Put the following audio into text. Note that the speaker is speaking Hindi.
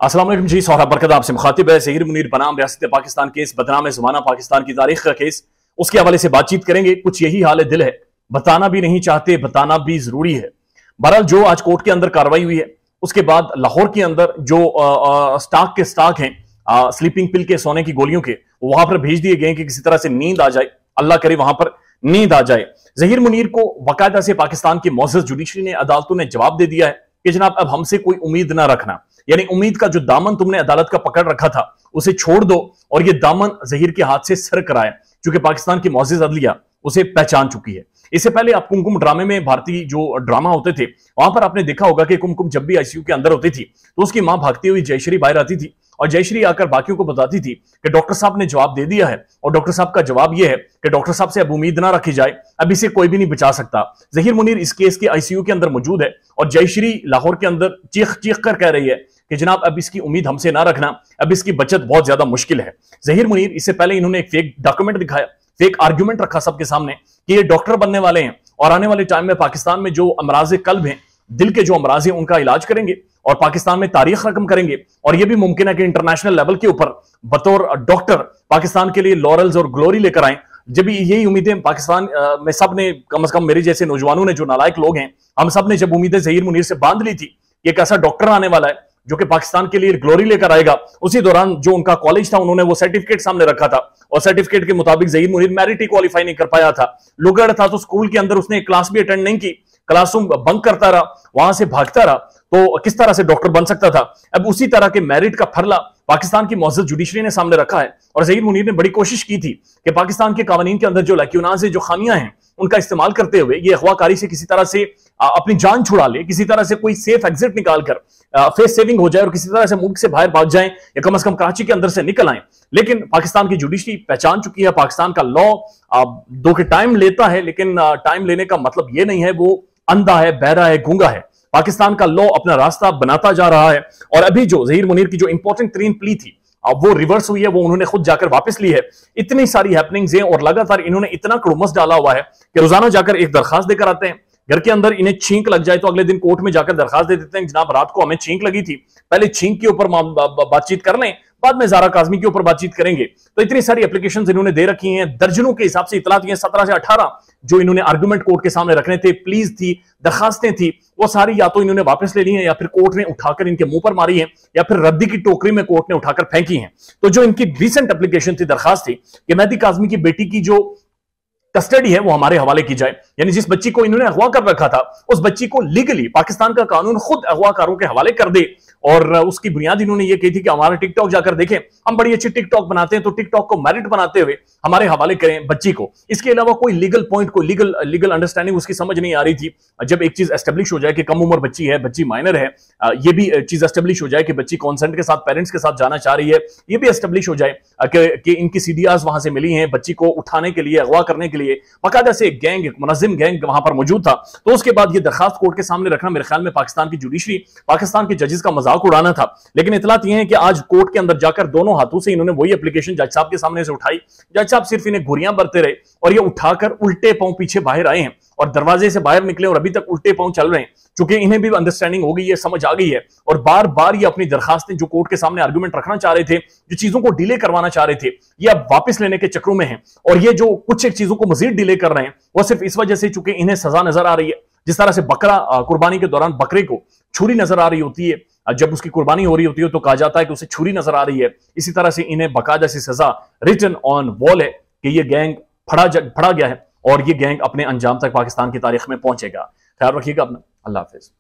अस्सलाम वालेकुम जी, सोहराब बरकत आपसे मुखातिब है। ज़हीर मुनीर बनाम रियासत पाकिस्तान केस, बदनाम ज़माना पाकिस्तान की तारीख का केस, उसके हवाले से बातचीत करेंगे। कुछ यही हाल दिल है, बताना भी नहीं चाहते, बताना भी जरूरी है। बहरहाल जो आज कोर्ट के अंदर कार्रवाई हुई है, उसके बाद लाहौर के अंदर जो स्टाक हैं, स्लीपिंग पिल के, सोने की गोलियों के, वहां पर भेज दिए गए कि किसी तरह से नींद आ जाए, अल्लाह करे वहां पर नींद आ जाए। ज़हीर मुनीर को बाकायदा से पाकिस्तान की मोअज़्ज़ज़ जुडिशरी ने, अदालतों ने जवाब दे दिया है कि जनाब अब हमसे कोई उम्मीद ना रखना, यानी उम्मीद का जो दामन तुमने अदालत का पकड़ रखा था उसे छोड़ दो और ये दामन ज़हीर के हाथ से सर कराए, क्योंकि पाकिस्तान की मोअज़्ज़ज़ अदलिया उसे पहचान चुकी है। इससे पहले आप कुमकुम ड्रामे में, भारतीय जो ड्रामा होते थे, वहां पर आपने देखा होगा कि कुमकुम जब भी आईसीयू के अंदर होती थी तो उसकी मां भागती हुई जयश्री बाहर आती थी और जयश्री आकर बाकियों को बताती थी कि डॉक्टर साहब ने जवाब दे दिया है और डॉक्टर साहब का जवाब यह है कि डॉक्टर साहब से अब उम्मीद ना रखी जाए, अब इसे कोई भी नहीं बचा सकता। ज़हीर मुनीर इस केस के आईसीयू के अंदर मौजूद है और जयश्री लाहौर के अंदर चीख चीख कर कह रही है कि जनाब अब इसकी उम्मीद हमसे ना रखना, अब इसकी बचत बहुत ज्यादा मुश्किल है। ज़हीर मुनीर, इससे पहले इन्होंने एक फेक डॉक्यूमेंट दिखाया, फेक आर्ग्यूमेंट रखा सबके सामने कि ये डॉक्टर बनने वाले हैं और आने वाले टाइम में पाकिस्तान में जो अमराज कल्ब हैं, दिल के जो अमराज हैं, उनका इलाज करेंगे और पाकिस्तान में तारीख रकम करेंगे। और यह भी मुमकिन है कि इंटरनेशनल लेवल के ऊपर बतौर डॉक्टर पाकिस्तान के लिए लॉरल्स और ग्लोरी लेकर आए। जब यही उम्मीदें पाकिस्तान में सब ने, कम से कम मेरे जैसे नौजवानों ने, जो नालायक लोग हैं, हम सब ने जब उम्मीदें ज़हीर मुनीर से बांध ली थी, एक ऐसा डॉक्टर आने वाला है जो कि पाकिस्तान के लिए ग्लोरी लेकर आएगा, उसी दौरान जो उनका कॉलेज था उन्होंने वो सर्टिफिकेट सामने रखा था और सर्टिफिकेट के मुताबिक ज़हीर मुनीर मेरिट ही क्वालिफाई नहीं कर पाया था। लुगड़ था तो स्कूल के अंदर उसने क्लास भी अटेंड नहीं की, क्लासरूम बंक करता रहा, वहां से भागता रहा, तो किस तरह से डॉक्टर बन सकता था। अब उसी तरह के मेरिट का फरला पाकिस्तान की मुअज़्ज़ज़ जुडिशरी ने सामने रखा है और ज़हीर मुनीर ने बड़ी कोशिश की थी कि पाकिस्तान के कानून के अंदर जो लैक्यूनाज़, जो खामियां हैं, उनका इस्तेमाल करते हुए ये अगवाकारी से किसी तरह से अपनी जान छुड़ा ले, किसी तरह से कोई सेफ एग्जिट निकालकर फेस सेविंग हो जाए और किसी तरह से मुल्क से बाहर भाग जाएं या कम से कम कराची के अंदर से निकल आए। लेकिन पाकिस्तान की जुडिशरी पहचान चुकी है, पाकिस्तान का लॉ दो के टाइम लेता है, लेकिन टाइम लेने का मतलब यह नहीं है वो अंधा है, बहरा है, गूंगा है। पाकिस्तान का लॉ अपना रास्ता बनाता जा रहा है और अभी जो ज़हीर मुनीर की जो इंपॉर्टेंट तरीन प्ली थी वो रिवर्स हुई है, वो उन्होंने खुद जाकर वापस ली है। इतनी सारी हैपनिंग्स हैं और लगातार इन्होंने इतना कड़ुमस डाला हुआ है कि रोजाना जाकर एक दरखास्त देकर आते हैं, घर के अंदर इन्हें छींक लग जाए तो अगले दिन कोर्ट में जाकर दरखास्त दे देते हैं, जनाब रात को हमें छींक लगी थी, पहले छींक के ऊपर बातचीत कर लें, बाद में ज़ारा काज़मी के ऊपर बातचीत करेंगे। तो इतनी सारी एप्लीकेशंस इन्होंने दे रखी हैं, दर्जनों के हिसाब से इतलात हैं, 17 से 18 जो इन्होंने आर्गुमेंट कोर्ट के सामने रखने थे, प्लीज थी, दरखास्तें थी, वो सारी या तो इन्होंने वापस ले ली हैं या फिर कोर्ट ने उठाकर इनके मुंह पर मारी है या फिर रद्दी की टोकरी में कोर्ट ने उठाकर फेंकी है। तो जो इनकी रिसेंट एप्लीकेशन थी, दरखास्त थी कि मेहदी काज़मी की बेटी की जो कस्टडी है वो हमारे हवाले की जाए, यानी जिस बच्ची को इन्होंने अगवा कर रखा था उस बच्ची को लीगली पाकिस्तान का कानून खुद अगवाकारों के हवाले कर दे। और उसकी बुनियाद इन्होंने ये कही थी कि हमारा टिकटॉक जाकर देखें, हम बड़ी अच्छी टिकटॉक बनाते हैं, तो टिकटॉक को मेरिट बनाते हुए हमारे हवाले करें बच्ची को। इसके अलावा कोई लीगल पॉइंट, कोई लीगल अंडरस्टैंडिंग उसकी समझ नहीं आ रही थी। जब एक चीज एस्टेब्लिश हो जाए कि कम उम्र बच्ची है, बच्ची माइनर है, ये भी चीज एस्टेब्लिश हो जाए कि बच्ची कॉन्सेंट के साथ, पेरेंट्स के साथ जाना चाह रही है, ये भी एस्टेब्लिश हो जाए कि इनकी सीडीआर्स वहां से मिली हैं बच्ची को उठाने के लिए, अगवा करने के लिए, बाकायदा से एक गैंग, एक मुनज़्ज़िम गैंग वहां पर मौजूद था, तो उसके बाद ये दरखास्त कोर्ट के सामने रखना मेरे ख्याल में पाकिस्तान की जुडिशरी, पाकिस्तान के जजेस का मजाक उड़ाना था। लेकिन इतलात ये है कि आज कोर्ट के अंदर जाकर दोनों हाथों से इन्होंने वही एप्लीकेशन जज साहब के सामने से उठाई, जज साहब सिर्फ इन्हें घुरियां बरते रहे और ये उठाकर उल्टे पांव पीछे बाहर आए हैं और दरवाजे से बाहर निकले और अभी तक उल्टे पांव चल रहे हैं, चूंकि इन्हें भी अंडरस्टैंडिंग हो गई है, समझ आ गई है और बार बार ये अपनी दरखास्तें जो कोर्ट के सामने आर्गुमेंट रखना चाह रहे थे, जो चीजों को डिले करवाना चाह रहे थे, ये अब वापस लेने के चक्रों में है। और ये जो कुछ एक चीजों को मजीद डिले कर रहे हैं वो सिर्फ इस वजह से चूंकि इन्हें सजा नजर आ रही है। जिस तरह से बकरा कुर्बानी के दौरान बकरे को छुरी नजर आ रही होती है, जब उसकी कुर्बानी हो रही होती है तो कहा जाता है कि उसे छुरी नजर आ रही है, इसी तरह से इन्हें बाकायदा सी सजा रिटन ऑन वॉल है कि ये गैंग फड़ा गया है और ये गैंग अपने अंजाम तक पाकिस्तान की तारीख में पहुंचेगा। ख्याल रखिएगा अपना, अल्लाह हाफिज।